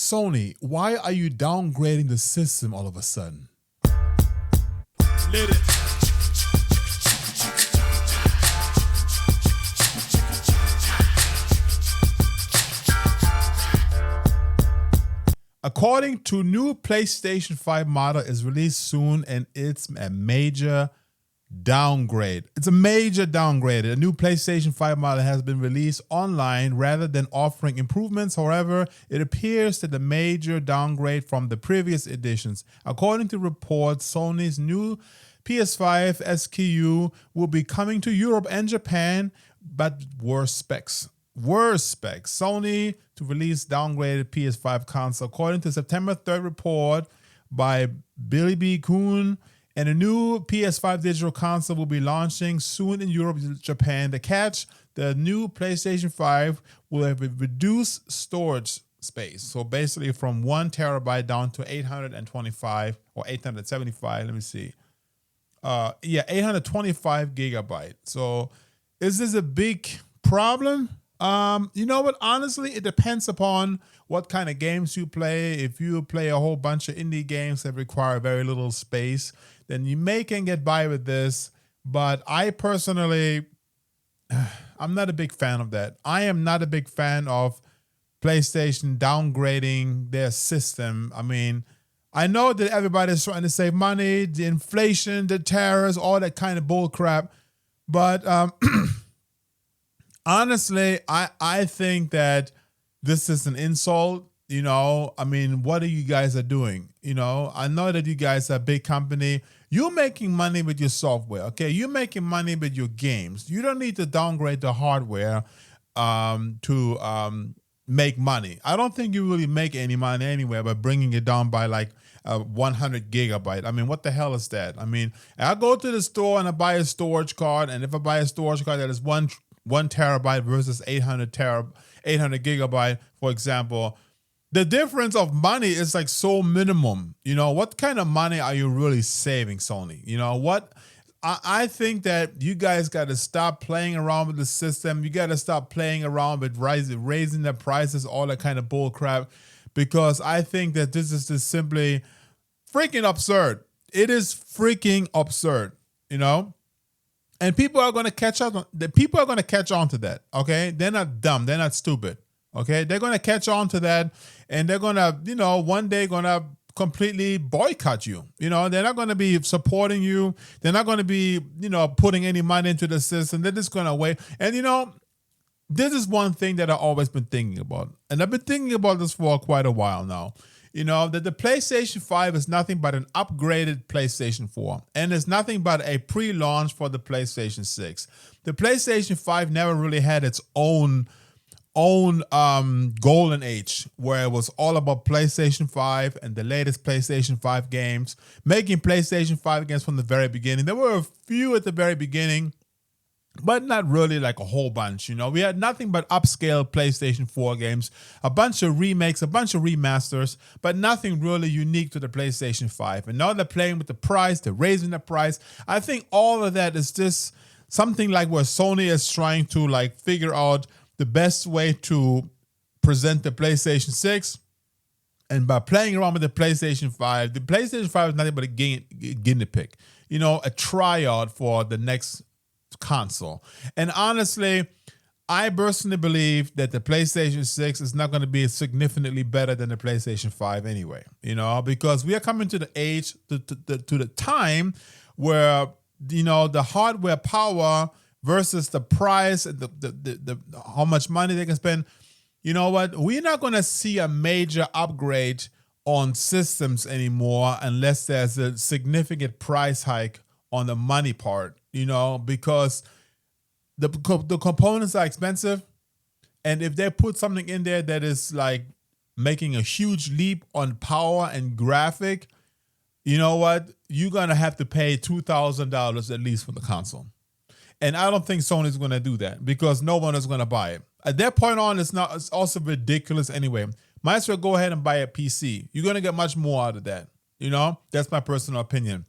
Sony, why are you downgrading the system all of a sudden? Lit it. According to new PlayStation 5 model is released soon, and it's a major downgrade. It's a major downgrade. A new PlayStation 5 model has been released online rather than offering improvements. However, it appears that the major downgrade from the previous editions. According to reports, Sony's new PS5 SKU will be coming to Europe and Japan, but worse specs. Sony to release downgraded PS5 console. According to September 3rd report by Billy B. Kuhn, and a new PS5 digital console will be launching soon in Europe and Japan. The catch, the new PlayStation 5 will have a reduced storage space. So basically from 1 terabyte down to 825 or 875, let me see. 825 gigabyte. So is this a big problem? You know what? Honestly, it depends upon what kind of games you play. If you play a whole bunch of indie games that require very little space, then you can get by with this. But I personally, I'm not a big fan of that. I am not a big fan of PlayStation downgrading their system. I mean, I know that everybody's trying to save money, the inflation, the tariffs, all that kind of bull crap. But honestly, I think that this is an insult. You know, I mean, what are you guys are doing? You know, I know that you guys are a big company. You're making money with your software, okay? You're making money with your games. You don't need to downgrade the hardware to make money. I don't think you really make any money anywhere by bringing it down by like 100 gigabyte. I mean, what the hell is that? I mean, I go to the store and I buy a storage card, and if I buy a storage card that is one terabyte versus 800 gigabyte, for example, the difference of money is like so minimum. You know, what kind of money are you really saving, Sony? You know what? I think that you guys got to stop playing around with the system. You got to stop playing around with raising the prices, all that kind of bull crap, because I think that this is just simply freaking absurd. It is freaking absurd, you know? And people are going to catch up. The people are going to catch on to that, okay? They're not dumb. They're not stupid, okay? They're going to catch on to that, and they're going to, you know, one day going to completely boycott you. You know, they're not going to be supporting you. They're not going to be, you know, putting any money into the system. They're just going to wait. And, you know, this is one thing that I've always been thinking about. And I've been thinking about this for quite a while now. You know, that the PlayStation 5 is nothing but an upgraded PlayStation 4. And it's nothing but a pre-launch for the PlayStation 6. The PlayStation 5 never really had its own golden age, where it was all about PlayStation 5 and the latest PlayStation 5 games, making PlayStation 5 games from the very beginning. There were a few at the very beginning, but not really like a whole bunch. You know, we had nothing but upscale PlayStation 4 games, a bunch of remakes, a bunch of remasters, but nothing really unique to the PlayStation 5. And now they're playing with the price, they're raising the price. I think all of that is just something like where Sony is trying to like figure out the best way to present the PlayStation 6. And by playing around with the PlayStation 5 is nothing but a guinea pig, you know, a tryout for the next console. And honestly, I personally believe that the PlayStation 6 is not going to be significantly better than the PlayStation 5 anyway, you know, because we are coming to the age, to the time where, you know, the hardware power versus the price and the how much money they can spend. You know what? We're not going to see a major upgrade on systems anymore unless there's a significant price hike on the money part, you know, because the components are expensive. And if they put something in there that is like making a huge leap on power and graphic, you know what? You're going to have to pay $2,000 at least for the console. And I don't think Sony's going to do that because no one is going to buy it. At that point on, it's also ridiculous anyway. Might as well go ahead and buy a PC. You're going to get much more out of that. You know, that's my personal opinion.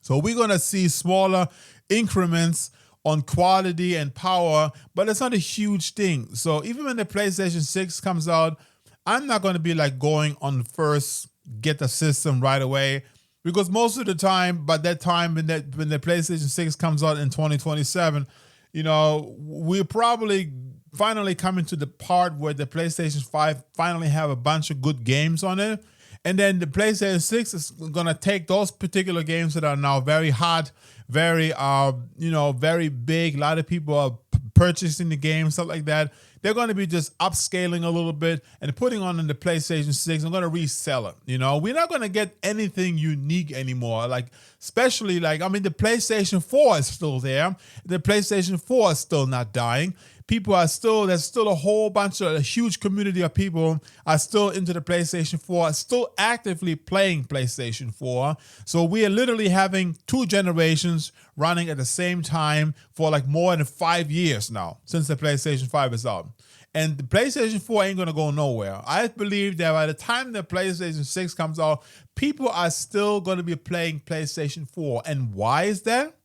So we're going to see smaller increments on quality and power, but it's not a huge thing. So even when the PlayStation 6 comes out, I'm not going to be like going on first, get the system right away. Because most of the time, by that time when the PlayStation 6 comes out in 2027, we're probably finally coming to the part where the PlayStation 5 finally have a bunch of good games on it. And then the PlayStation 6 is going to take those particular games that are now very hot, very, very big. A lot of people are purchasing the game, stuff like that. They're going to be just upscaling a little bit and putting on in the PlayStation 6. I'm going to resell it. We're not going to get anything unique anymore. Especially the PlayStation 4 is still there. The PlayStation 4 is still not dying. There's still a whole bunch of a huge community of people are still into the PlayStation 4, still actively playing PlayStation 4. So we are literally having 2 generations running at the same time for more than 5 years now since the PlayStation 5 is out. And the PlayStation 4 ain't going to go nowhere. I believe that by the time the PlayStation 6 comes out, people are still going to be playing PlayStation 4. And why is that?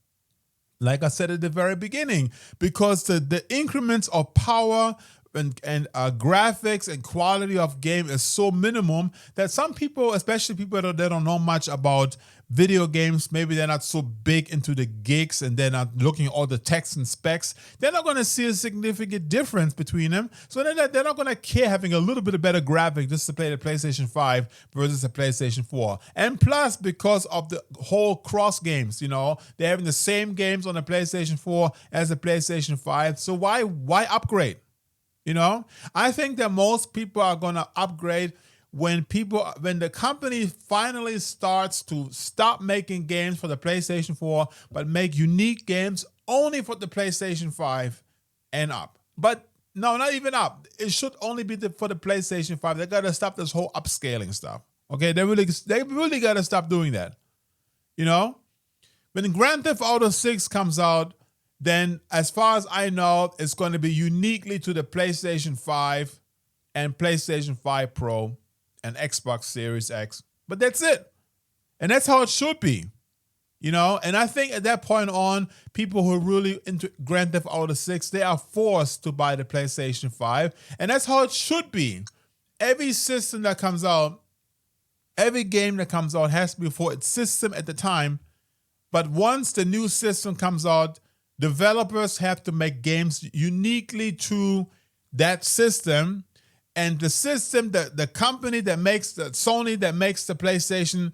Like I said at the very beginning, because the increments of power and graphics and quality of game is so minimum that some people, especially people that don't know much about video games, maybe they're not so big into the gigs and they're not looking at all the text and specs, they're not going to see a significant difference between them. So they're not going to care having a little bit of better graphic just to play the PlayStation 5 versus the PlayStation 4. And plus, because of the whole cross games, they're having the same games on the PlayStation 4 as the PlayStation 5. So why upgrade? I think that most people are going to upgrade when the company finally starts to stop making games for the PlayStation 4, but make unique games only for the PlayStation 5 and up. But no, not even up. It should only be for the PlayStation 5. They got to stop this whole upscaling stuff. Okay, they really got to stop doing that. When Grand Theft Auto 6 comes out, then as far as I know, it's going to be uniquely to the PlayStation 5 and PlayStation 5 Pro and Xbox Series X. But that's it. And that's how it should be. And I think at that point on, people who are really into Grand Theft Auto 6, they are forced to buy the PlayStation 5. And that's how it should be. Every system that comes out, every game that comes out has to be for its system at the time. But once the new system comes out, developers have to make games uniquely to that system. And the system, the company that makes the Sony that makes the PlayStation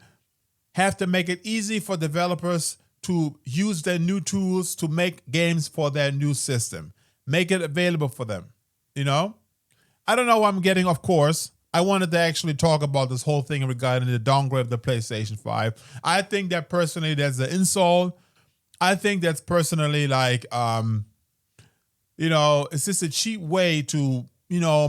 have to make it easy for developers to use their new tools to make games for their new system. Make it available for them. I don't know what I'm getting, of course. I wanted to actually talk about this whole thing regarding the downgrade of the PlayStation 5. I think that personally that's an insult. I think that's personally it's just a cheap way to,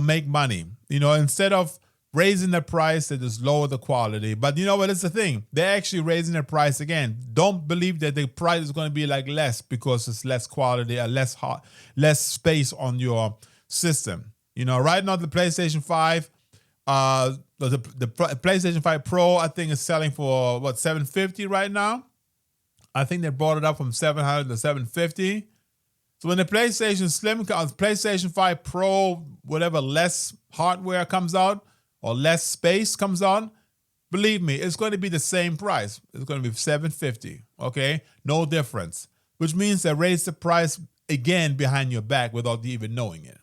make money. Instead of raising the price, they just lower the quality. But you know what? It's the thing. They're actually raising the price again. Don't believe that the price is going to be less because it's less quality or less space on your system. Right now the PlayStation 5, the PlayStation 5 Pro, I think is selling for $750 right now. I think they brought it up from $700 to $750. So when the PlayStation Slim comes, PlayStation 5 Pro, whatever less hardware comes out or less space comes out, believe me, it's going to be the same price. It's going to be $750. Okay, no difference. Which means they raised the price again behind your back without you even knowing it.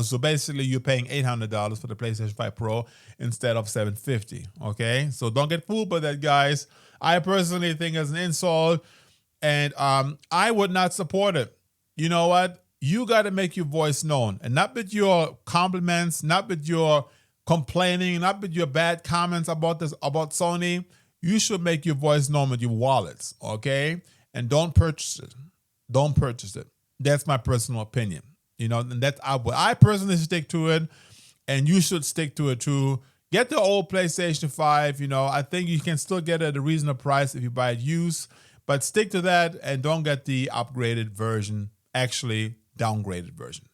So basically you're paying $800 for the PlayStation 5 Pro instead of $750. Okay, so don't get fooled by that, guys. I personally think it's an insult, and I would not support it. You know what? You got to make your voice known, and not with your compliments, not with your complaining, not with your bad comments about Sony. You should make your voice known with your wallets, okay? And don't purchase it. Don't purchase it. That's my personal opinion. And that's I personally stick to it, and you should stick to it too. Get the old PlayStation 5. I think you can still get it at a reasonable price if you buy it used, but stick to that and don't get the upgraded version, actually downgraded version.